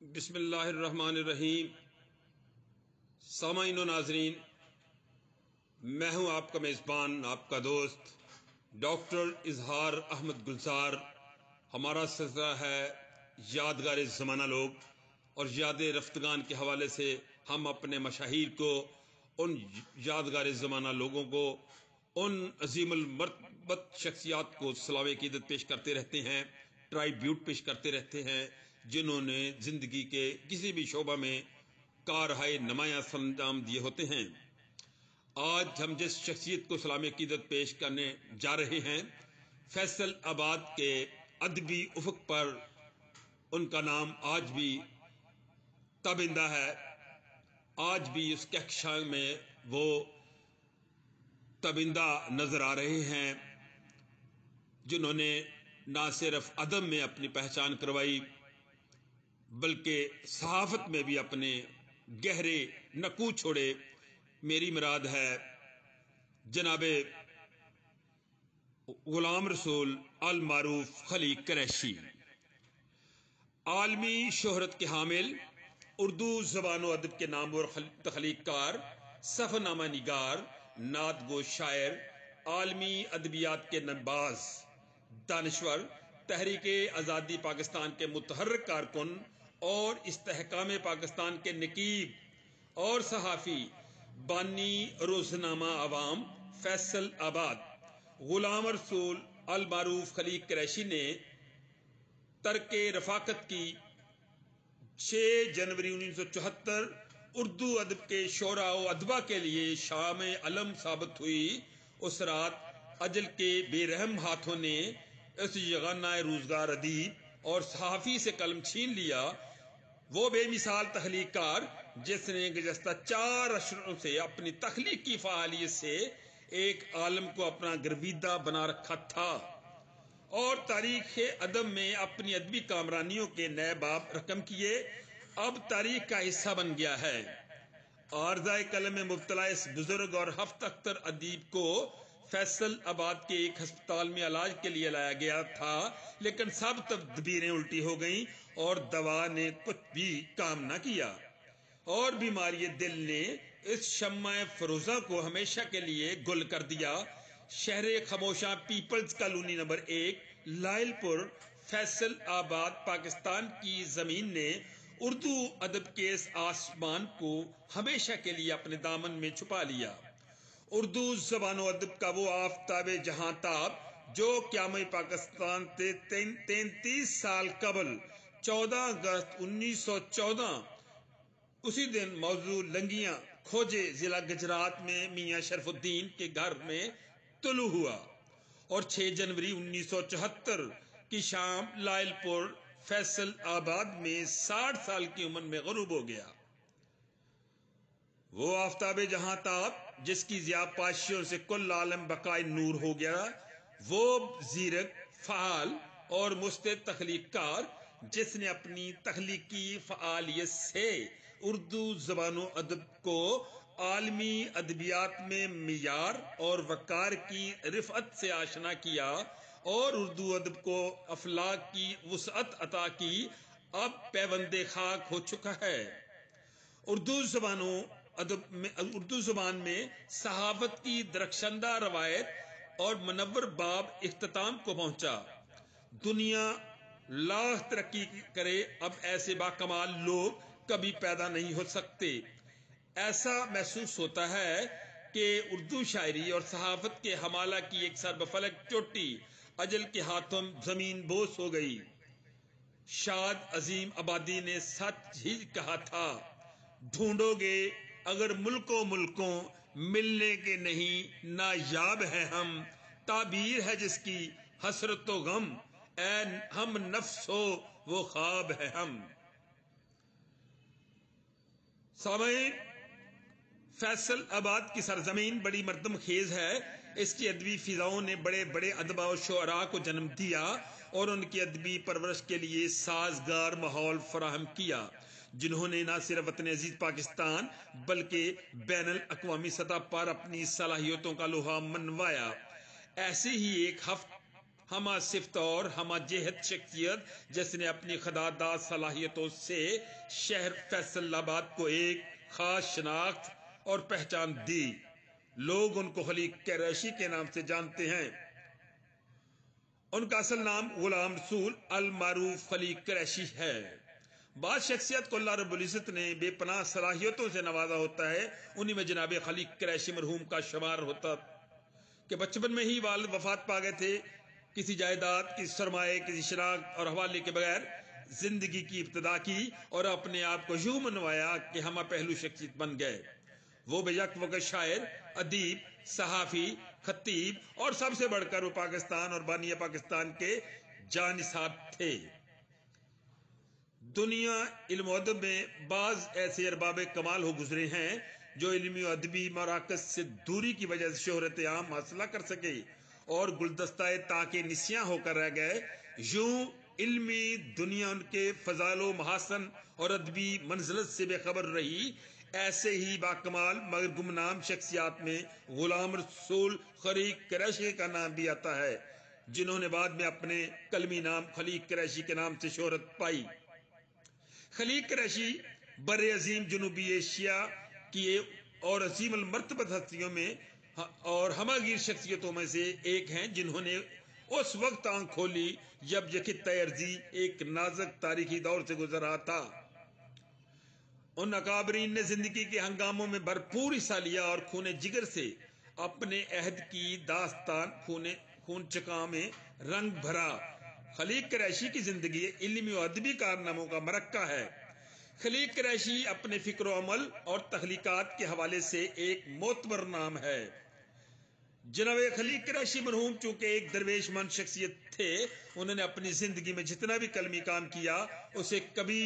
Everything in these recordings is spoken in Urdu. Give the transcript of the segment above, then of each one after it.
بسم اللہ الرحمن الرحیم۔ سامعین و ناظرین، میں ہوں آپ کا میزبان، آپ کا دوست ڈاکٹر اظہار احمد گلزار۔ ہمارا سلسلہ ہے یادگار زمانہ لوگ، اور یاد رفتگان کے حوالے سے ہم اپنے مشاہیر کو، ان یادگار زمانہ لوگوں کو، ان عظیم المرتبت شخصیات کو سلام عقیدت پیش کرتے رہتے ہیں، ٹرائیبیوٹ پیش کرتے رہتے ہیں، جنہوں نے زندگی کے کسی بھی شعبہ میں کارہائے نمایاں سرانجام دیے ہوتے ہیں۔ آج ہم جس شخصیت کو سلام عقیدت پیش کرنے جا رہے ہیں، فیصل آباد کے ادبی افق پر ان کا نام آج بھی تابندہ ہے، آج بھی اس کہکشان میں وہ تابندہ نظر آ رہے ہیں، جنہوں نے نہ صرف ادب میں اپنی پہچان کروائی بلکہ صحافت میں بھی اپنے گہرے نقوش چھوڑے۔ میری مراد ہے جناب غلام رسول المعروف خلیق قریشی، عالمی شہرت کے حامل، اردو زبان و ادب کے نامور تخلیق کار، سفر نامہ نگار، نعت گو شاعر، عالمی ادبیات کے نباز، دانشور، تحریک آزادی پاکستان کے متحرک کارکن اور استحکام پاکستان کے نقیب اور صحافی، بانی روزنامہ عوام فیصل آباد غلام رسول المعروف خلیق قریشی نے ترک رفاقت کی 6 جنوری 1974 اردو ادب کے شعراء و ادبا کے لیے شام علم ثابت ہوئی۔ اس رات اجل کے بے رحم ہاتھوں نے اس یگانہ روزگار ادیب اور صحافی سے قلم چھین لیا، وہ بے مثال تخلیق کار جس نے گزشتہ 4 اشروں سے اپنی تخلیقی فعالیت سے ایک عالم کو اپنا گرویدہ بنا رکھا تھا اور تاریخ ادب میں اپنی ادبی کامرانیوں کے نئے باب رقم کیے، اب تاریخ کا حصہ بن گیا ہے۔ عارضہ قلم میں مبتلا اس بزرگ اور ہفت اختر ادیب کو فیصل آباد کے ایک ہسپتال میں علاج کے لیے لایا گیا تھا، لیکن سب تدبیریں الٹی ہو گئیں اور دوا نے کچھ بھی کام نہ کیا، اور بیماری دل نے اس شمع فروزہ کو ہمیشہ کے لیے گل کر دیا۔ شہر خاموشاں پیپلز کالونی نمبر 1 لائل پور فیصل آباد پاکستان کی زمین نے اردو ادب کے اس آسمان کو ہمیشہ کے لیے اپنے دامن میں چھپا لیا۔ اردو زبان و ادب کا وہ آفتاب جہاں تاب جو قیام پاکستان سے 33 سال قبل 14 اگست 1914 اسی دن موضوع لنگیاں کھوجے ضلع گجرات میں میاں شرف الدین کے گھر میں طلوع ہوا، اور 6 جنوری 1974 کی شام لائل پور فیصل آباد میں 60 سال کی عمر میں غروب ہو گیا۔ وہ آفتاب جہاں تاب جس کی ضیاء پاشیوں سے کل عالم بقائے نور ہو گیا، وہ زیرک، فعال اور مستعد تخلیق کار جس نے اپنی تخلیقی فعالیت سے اردو زبان و ادب کو عالمی ادبیات میں معیار اور وقار کی رفعت سے آشنا کیا اور اردو ادب کو افلاک کی وسعت عطا کی، اب پیوند خاک ہو چکا ہے۔ اردو زبان میں صحافت کی درخشندہ روایت اور منور باب اختتام کو پہنچا۔ دنیا لاکھ ترقی کرے، اب ایسے باکمال لوگ کبھی پیدا نہیں ہو سکتے۔ ایسا محسوس ہوتا ہے کہ اردو شاعری اور صحافت کے حمالہ کی ایک سربفلک چوٹی اجل کے ہاتھوں زمین بوس ہو گئی۔ شاد عظیم آبادی نے سچ ہی کہا تھا، ڈھونڈو گے اگر ملکوں ملنے کے نہیں، نایاب ہے ہم، تعبیر ہے جس کی حسرت و غم، اے ہم نفس ہو وہ خواب ہے ہم۔ سامعین، فیصل آباد کی سرزمین بڑی مردم خیز ہے۔ اس کی ادبی فضاؤں نے بڑے بڑے ادبا و شعراء کو جنم دیا اور ان کی ادبی پرورش کے لیے سازگار ماحول فراہم کیا، جنہوں نے نہ صرف وطن عزیز پاکستان بلکہ بین الاقوامی سطح پر اپنی صلاحیتوں کا لوہا منوایا۔ ایسے ہی ایک ہفت ہمہ صفت اور ہمہ جہت شخصیت جس نے اپنی خدادات صلاحیتوں سے شہر فیصل آباد کو ایک خاص شناخت اور پہچان دی۔ لوگ ان کو خلیق قریشی کے نام سے جانتے ہیں۔ ان کا اصل نام غلام رسول المعروف خلیق قریشی ہے۔ بعض شخصیت کو اللہ رب العزت نے بے پناہ صلاحیتوں سے نوازا ہوتا ہے، انہی میں جناب خلیق قریشی مرحوم کا شمار ہوتا کہ بچپن میں ہی والد وفات پا گئے تھے، کسی جائیداد، کسی سرمایہ، کسی شراکت اور حوالے کے بغیر زندگی کی ابتدا کی اور اپنے آپ کو یوں منوایا کہ ہمہ پہلو شخصیت بن گئے۔ وہ بے یک وقت شاعر، ادیب، صحافی، خطیب اور سب سے بڑھ کر وہ پاکستان اور بانیہ پاکستان کے جانثار تھے۔ دنیا علم و ادب میں بعض ایسے ارباب کمال ہو گزرے ہیں جو علمی و ادبی مراکز سے دوری کی وجہ سے شہرت عام حاصل نہ کر سکے اور گلدستہ تاکہ نسیاں ہو کر رہ گئے۔ یوں علمی دنیا ان کے فضائل و محاسن اور ادبی منزلت سے بے خبر رہی۔ ایسے ہی باکمال مگر گمنام شخصیات میں غلام رسول خلیق قریشی کا نام بھی آتا ہے، جنہوں نے بعد میں اپنے کلمی نام خلیق قریشی کے نام سے شہرت پائی۔ خلیق قریشی بر عظیم جنوبی ایشیا کی اور عظیم المرتبت ہستیوں میں اور ہمہ گیر شخصیتوں میں سے ایک ہیں، جنہوں نے اس وقت آنکھ کھولی جب یہ خطہ ارضی ایک نازک تاریخی دور سے گزر رہا تھا۔ ان اکابرین نے زندگی کے ہنگاموں میں بھرپور حصہ لیا اور خون جگر سے اپنے عہد کی داستان خون چکا میں رنگ بھرا۔ خلیق قریشی کی زندگی علمی و ادبی کارناموں کا مرکہ ہے۔ خلیق قریشی اپنے فکر و عمل اور تخلیقات کے حوالے سے ایک معتبر نام ہے۔ جناب خلیق قریشی مرحوم چونکہ ایک درویش مند شخصیت تھے، انہوں نے اپنی زندگی میں جتنا بھی کلمی کام کیا اسے کبھی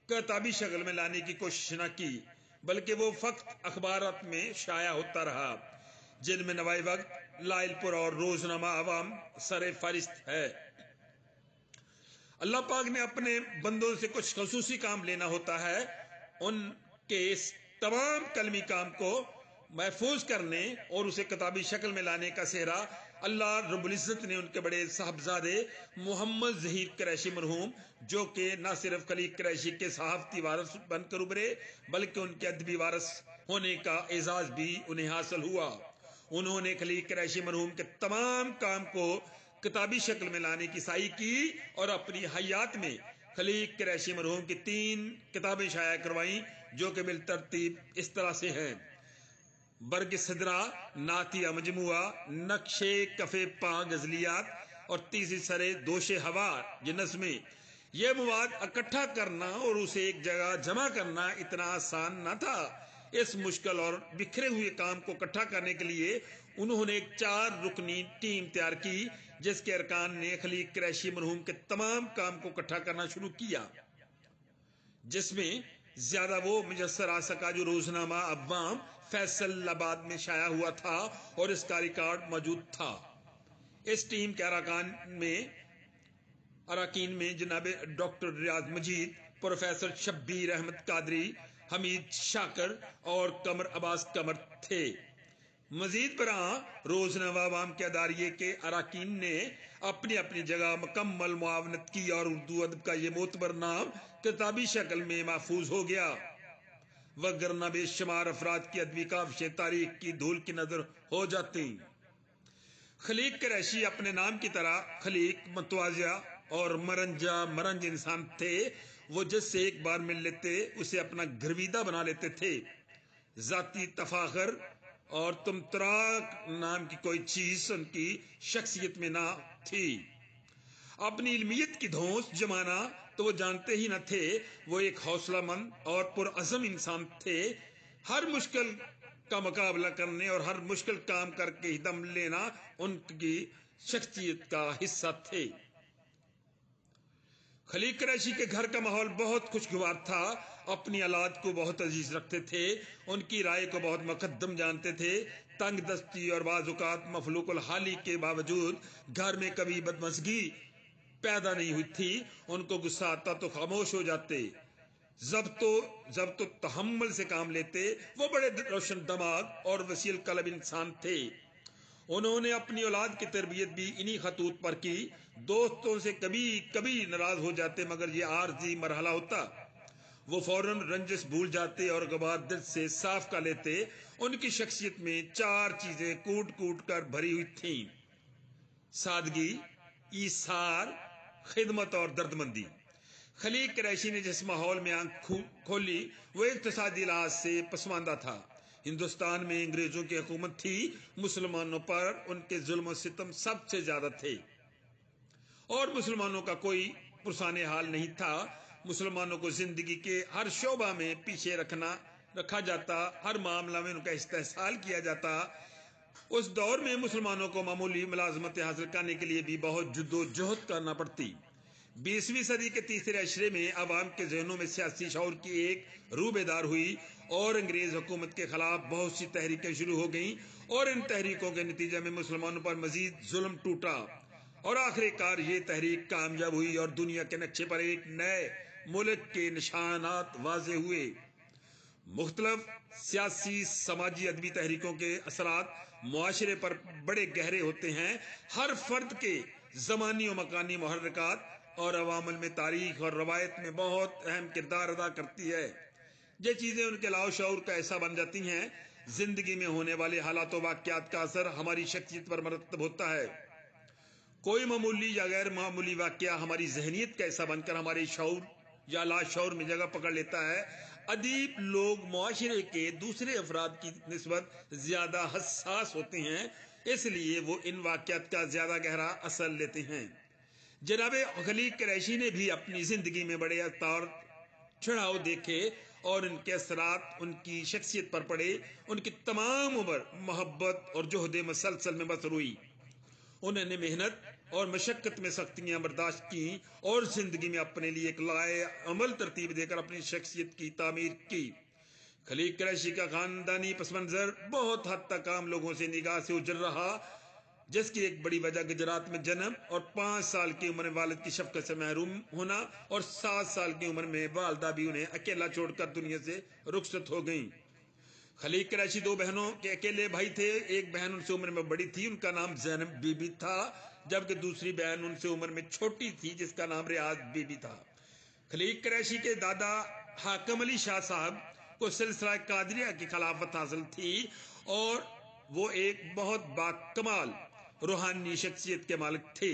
کتابی شکل میں لانے کی کوشش نہ کی، بلکہ وہ فقط اخبارات میں شائع ہوتا رہا، جن میں نوائے وقت، لائل پور اور روزنامہ عوام سر فہرست ہے۔ اللہ پاک نے اپنے بندوں سے کچھ خصوصی کام لینا ہوتا ہے، ان کے اس تمام کلمی کام کو محفوظ کرنے اور اسے کتابی شکل میں لانے کا سہرا اللہ رب العزت نے ان کے بڑے صاحبزادے محمد ظہیر قریشی مرحوم، جو کہ نہ صرف خلیق قریشی کے صحافتی وارث بن کر ابھرے بلکہ ان کے ادبی وارث ہونے کا اعزاز بھی انہیں حاصل ہوا۔ انہوں نے خلیق قریشی مرحوم کے تمام کام کو کتابی شکل میں لانے کی سعی کی اور اپنی حیات میں خلیق قریشی مرحوم کی 3 کتابیں شائع کروائیں، جو کہ بالترتیب اس طرح سے ہیں: برگ صدرہ، نعتیہ مجموعہ، نقش کف پا غزلیات اور تیسری سرے دوش ہوا یہ نظمیں۔ یہ مواد اکٹھا کرنا اور اسے ایک جگہ جمع کرنا اتنا آسان نہ تھا۔ اس مشکل اور بکھرے ہوئے کام کو اکٹھا کرنے کے لیے انہوں نے ایک 4 رکنی ٹیم تیار کی، جس کے ارکان نے خلیق قریشی مرحوم کے تمام کام کو اکٹھا کرنا شروع کیا، جس میں زیادہ وہ میسر آ سکا جو روزنامہ عوام فیصل آباد میں شائع ہوا تھا اور اس کا ریکارڈ موجود تھا۔ اس ٹیم کے اراکین میں جناب ڈاکٹر ریاض مجید، پروفیسر شبیر احمد قادری، حمید شاکر اور قمر عباس قمر تھے۔ مزید برآں روزنامہ عوام کے اداریے کے اراکین نے اپنی اپنی جگہ مکمل معاونت کی اور اردو ادب کا یہ معتبر نام کتابی شکل میں محفوظ ہو گیا، وگرنہ بے شمار افراد کی ادبی کاوشیں تاریخ کی دھول کی نظر ہو جاتی۔ خلیق قریشی اپنے نام کی طرح خلیق، متواضع اور مرنج انسان تھے۔ وہ جس سے ایک بار مل لیتے اسے اپنا گرویدہ بنا لیتے تھے۔ ذاتی تفاخر اور تمتراک نام کی کوئی چیز ان کی شخصیت میں نہ تھی۔ اپنی علمیت کی دھونس جمانا تو وہ جانتے ہی نہ تھے۔ وہ ایک حوصلہ مند اور پرعزم انسان تھے، ہر مشکل کا مقابلہ کرنے اور ہر مشکل کام کر کے دم لینا ان کی شخصیت کا حصہ تھے۔ خلیق قریشی کے گھر کا ماحول بہت خوشگوار تھا، اپنی اولاد کو بہت عزیز رکھتے تھے، ان کی رائے کو بہت مقدم جانتے تھے۔ تنگ دستی اور بعض اوقات مفلوق الحالی کے باوجود گھر میں کبھی بدمزگی پیدا نہیں ہوئی تھی۔ ان کو غصہ آتا تو خاموش ہو جاتے، ضبط و تحمل سے کام لیتے۔ وہ بڑے روشن دماغ اور وسیع القلب انسان تھے۔ انہوں نے اپنی اولاد کی تربیت بھی انہی خطوط پر کی. دوستوں سے کبھی کبھی ناراض ہو جاتے مگر یہ عارضی مرحلہ ہوتا. وہ فوراً رنجش بھول جاتے اور غبار دل سے صاف کر لیتے. ان کی شخصیت میں 4 چیزیں کوٹ کوٹ کر بھری ہوئی تھیں: سادگی، ایثار، خدمت اور دردمندی. خلیق قریشی نے جس ماحول میں آنکھ کھولی وہ اقتصادی لحاظ سے پسماندہ تھا. ہندوستان میں انگریزوں کی حکومت تھی. مسلمانوں پر ان کے ظلم و ستم سب سے زیادہ تھے اور مسلمانوں کا کوئی پرسان حال نہیں تھا. مسلمانوں کو زندگی کے ہر شعبہ میں پیچھے رکھا جاتا، ہر معاملہ میں ان کا استحصال کیا جاتا. اس دور میں مسلمانوں کو معمولی ملازمتیں حاصل کرنے کے لیے بھی بہت جد و جہد کرنا پڑتی. 20ویں صدی کے تیسرے عشرے میں عوام کے ذہنوں میں سیاسی شعور کی ایک روح بیدار ہوئی اور انگریز حکومت کے خلاف بہت سی تحریکیں شروع ہو گئیں اور ان تحریکوں کے نتیجے میں مسلمانوں پر مزید ظلم ٹوٹا اور آخر کار یہ تحریک کامیاب ہوئی اور دنیا کے نقشے پر ایک نئے ملک کے نشانات واضح ہوئے. مختلف سیاسی، سماجی، ادبی تحریکوں کے اثرات معاشرے پر بڑے گہرے ہوتے ہیں. ہر فرد کے زمانی و مکانی محرکات اور عوامل میں تاریخ اور روایت میں بہت اہم کردار ادا کرتی ہے. یہ چیزیں ان کے لاؤ شعور کا حصہ بن جاتی ہیں. زندگی میں ہونے والے حالات و واقعات کا اثر ہماری شخصیت پر مرتب ہوتا ہے. کوئی معمولی یا غیر معمولی واقعہ ہماری ذہنیت کا حصہ بن کر ہمارے شعور یا لاشعور میں جگہ پکڑ لیتا ہے. ادیب لوگ معاشرے کے دوسرے افراد کی نسبت زیادہ حساس ہوتے ہیں، اس لیے وہ ان واقعات کا زیادہ گہرا اثر لیتے ہیں. جناب خلیق قریشی نے بھی اپنی زندگی میں بڑے اتار چڑھاؤ دیکھے اور ان کے اثرات ان کی شخصیت پر پڑے. ان کی تمام عمر محبت اور جہد مسلسل میں بسر ہوئی. انہوں نے محنت اور مشقت میں سختیاں برداشت کی اور زندگی میں اپنے لیے ایک لائے عمل ترتیب دے کر اپنی شخصیت کی تعمیر کی. خلیق قریشی کا خاندانی پس منظر بہت حد تک عام لوگوں سے نگاہ سے اجڑ رہا، جس کی ایک بڑی وجہ گجرات میں جنم اور 5 سال کی عمر میں والد کی شفقت سے محروم ہونا اور 7 سال کی عمر میں والدہ بھی انہیں اکیلا چھوڑ کر دنیا سے رخصت ہو گئیں. خلیق قریشی 2 بہنوں کے اکیلے بھائی تھے. ایک بہن ان سے عمر میں بڑی تھی، ان کا نام زینب بی بی تھا، جبکہ دوسری بہن ان سے عمر میں چھوٹی تھی جس کا نام ریاض بی بی تھا. خلیق قریشی کے دادا حاکم علی شاہ صاحب کو سلسلہ قادریہ کی خلافت حاصل تھی اور وہ ایک بہت باکمال روحانی شخصیت کے مالک تھے.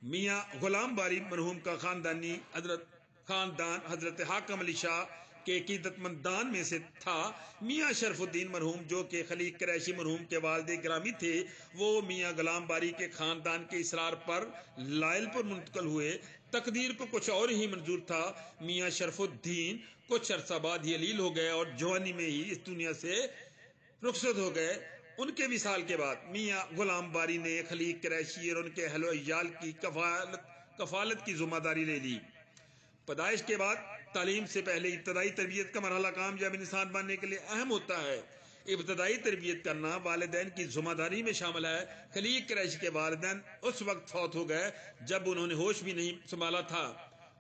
میاں غلام باری مرحوم کا خاندان حضرت حاکم علی شاہ کے عقیدت مندان میں سے تھا. میاں شرف الدین مرحوم جو کہ خلیق قریشی مرحوم کے والد گرامی تھے، وہ میاں غلام باری کے خاندان کے اصرار پر لائل پر منتقل ہوئے. تقدیر کو کچھ اور ہی منظور تھا. میاں شرف الدین کچھ عرصہ بعد ہی علیل ہو گئے اور جوانی میں ہی اس دنیا سے رخصت ہو گئے. ان کے وصال کے بعد میاں غلام باری نے خلیق قریشی اور ان کے اہل و عیال کی کفالت کی ذمہ داری لے لی. پیدائش کے بعد تعلیم سے پہلے ابتدائی تربیت کا مرحلہ کامیاب انسان بننے کے لیے اہم ہوتا ہے. ابتدائی تربیت کرنا والدین کی ذمہ داری میں شامل ہے. خلیق قریشی کے والدین اس وقت فوت ہو گئے جب انہوں نے ہوش بھی نہیں سنبھالا تھا.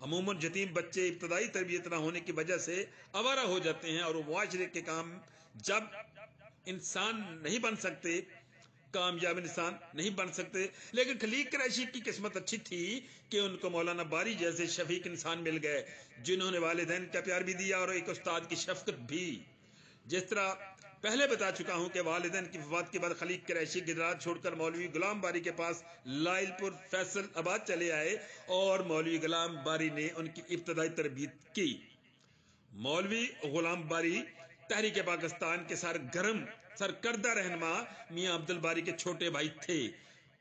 عموماً یتیم بچے ابتدائی تربیت نہ ہونے کی وجہ سے آوارہ ہو جاتے ہیں اور وہ معاشرے کے کام جب انسان نہیں بن سکتے، کامیاب انسان نہیں بن سکتے. لیکن خلیق قریشی کی قسمت اچھی تھی کہ ان کو مولانا باری جیسے شفیق انسان مل گئے جنہوں نے والدین کا پیار بھی دیا اور ایک استاد کی شفقت بھی. جس طرح پہلے بتا چکا ہوں کہ والدین کی وفات کے بعد خلیق قریشی گجرات چھوڑ کر مولوی غلام باری کے پاس لائل پور فیصل آباد چلے آئے اور مولوی غلام باری نے ان کی ابتدائی تربیت کی. مولوی غلام باری تحریک پاکستان کے سرکردہ رہنما میاں عبد الباری کے چھوٹے بھائی تھے.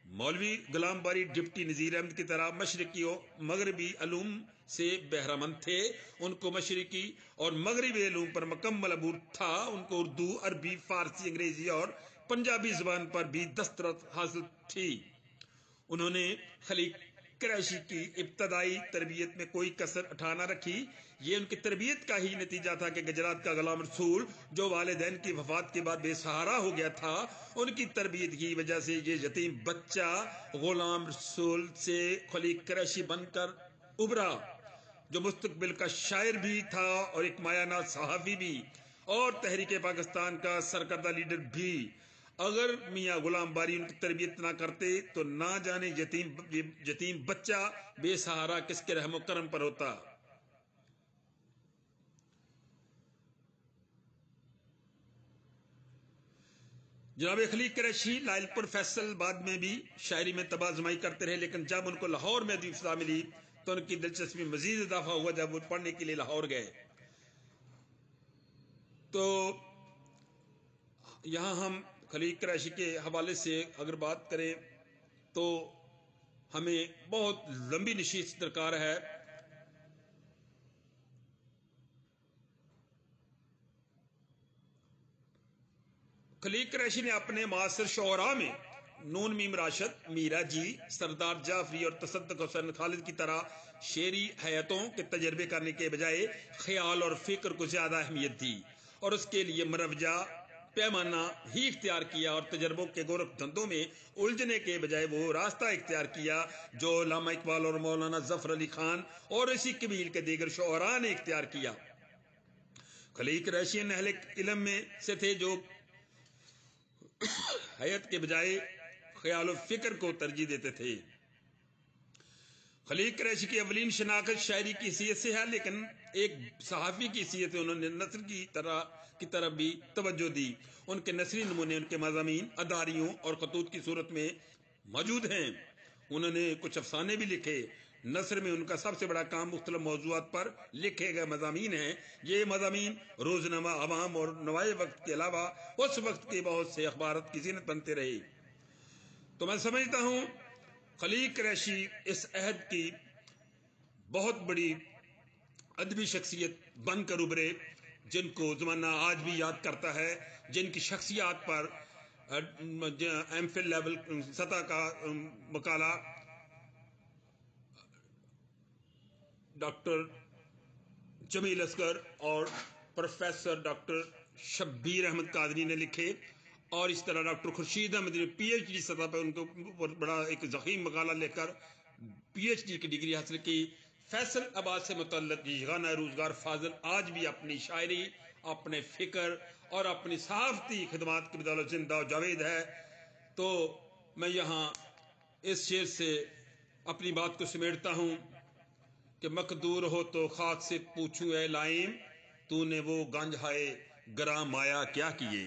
مولوی غلام باری ڈپٹی نذیر احمد کی طرح مشرقی و مغربی علوم سے بہرہ مند تھے. ان کو مشرقی اور مغربی علوم پر مکمل عبور تھا. ان کو اردو، عربی، فارسی، انگریزی اور پنجابی زبان پر بھی دسترس حاصل تھی. انہوں نے خلیق قریشی کی ابتدائی تربیت میں کوئی کسر اٹھا نہ رکھی. یہ ان کی تربیت کا ہی نتیجہ تھا کہ گجرات کا غلام رسول جو والدین کی وفات کے بعد بے سہارا ہو گیا تھا، ان کی تربیت کی وجہ سے یہ یتیم بچہ غلام رسول سے خلیق قریشی بن کر ابھرا، جو مستقبل کا شاعر بھی تھا اور ایک مایہ ناز صحافی بھی اور تحریک پاکستان کا سرکردہ لیڈر بھی. اگر میاں غلام باری ان کی تربیت نہ کرتے تو نہ جانے یتیم بچہ بے سہارا کس کے رحم و کرم پر ہوتا۔ جناب خلیق قریشی لائل پور فیصل بعد میں بھی شاعری میں تباہ آزمائی کرتے رہے، لیکن جب ان کو لاہور میں ادبی فضا ملی تو ان کی دلچسپی مزید اضافہ ہوا جب وہ پڑھنے کے لیے لاہور گئے۔ تو یہاں ہم خلیق قریشی کے حوالے سے اگر بات کریں تو ہمیں بہت لمبی نشست درکار ہے۔ خلیق قریشی نے اپنے معاصر شعراء میں نون میم راشد، میرا جی، سردار جعفری اور تصدق حسین خالد کی طرح شعری حیاتوں کے تجربے کرنے کے بجائے خیال اور فکر کو زیادہ اہمیت دی اور اس کے لیے مروجہ پیمانہ ہی اختیار کیا، اور تجربوں کے گورکھ دھندوں میں الجھنے کے بجائے وہ راستہ اختیار کیا جو علامہ اقبال اور مولانا ظفر علی خان اور اسی قبیل کے دیگر شعراء نے اختیار کیا۔ خلیق قریشی اہل علم میں سے تھے جو حیات کے بجائے خیال و فکر کو ترجیح دیتے تھے۔ خلیق قریشی کی اولین شناخت شاعری کی حیثیت سے ہے، لیکن ایک صحافی کی حیثیت سے انہوں نے نثر کی طرف بھی توجہ دی۔ ان کے نثری نمونے ان کے مضامین اداریوں اور خطوط کی صورت میں موجود ہیں۔ انہوں نے کچھ افسانے بھی لکھے۔ نثر میں ان کا سب سے بڑا کام مختلف موضوعات پر لکھے گئے مضامین ہیں۔ یہ مضامین روزنامہ، عوام اور نوائے وقت کے علاوہ اس وقت کے بہت سے اخبارات کی زینت بنتے رہے۔ تو میں سمجھتا ہوں خلیق قریشی اس عہد کی بہت بڑی ادبی شخصیت بن کر ابھرے، جن کو زمانہ آج بھی یاد کرتا ہے، جن کی شخصیات پر ایم فل لیول سطح کا مقالہ ڈاکٹر جمیل اصغر اور پروفیسر ڈاکٹر شبیر احمد قادری نے لکھے، اور اس طرح ڈاکٹر خورشید احمد نے پی ایچ ڈی سطح پر ان کو بڑا ایک ضخیم مقالہ لے کر پی ایچ ڈی کی ڈگری حاصل کی۔ فیصل آباد سے متعلق یگانہ روزگار فاضل آج بھی اپنی شاعری، اپنے فکر اور اپنی صحافتی خدمات کی بدولت زندہ و جاوید ہے۔ تو میں یہاں اس شعر سے اپنی بات کو سمیٹتا ہوں کہ مقدور ہو تو خاک سے پوچھوں اے لائم، تو نے وہ گنج ہائے گراں مایا کیا کیے۔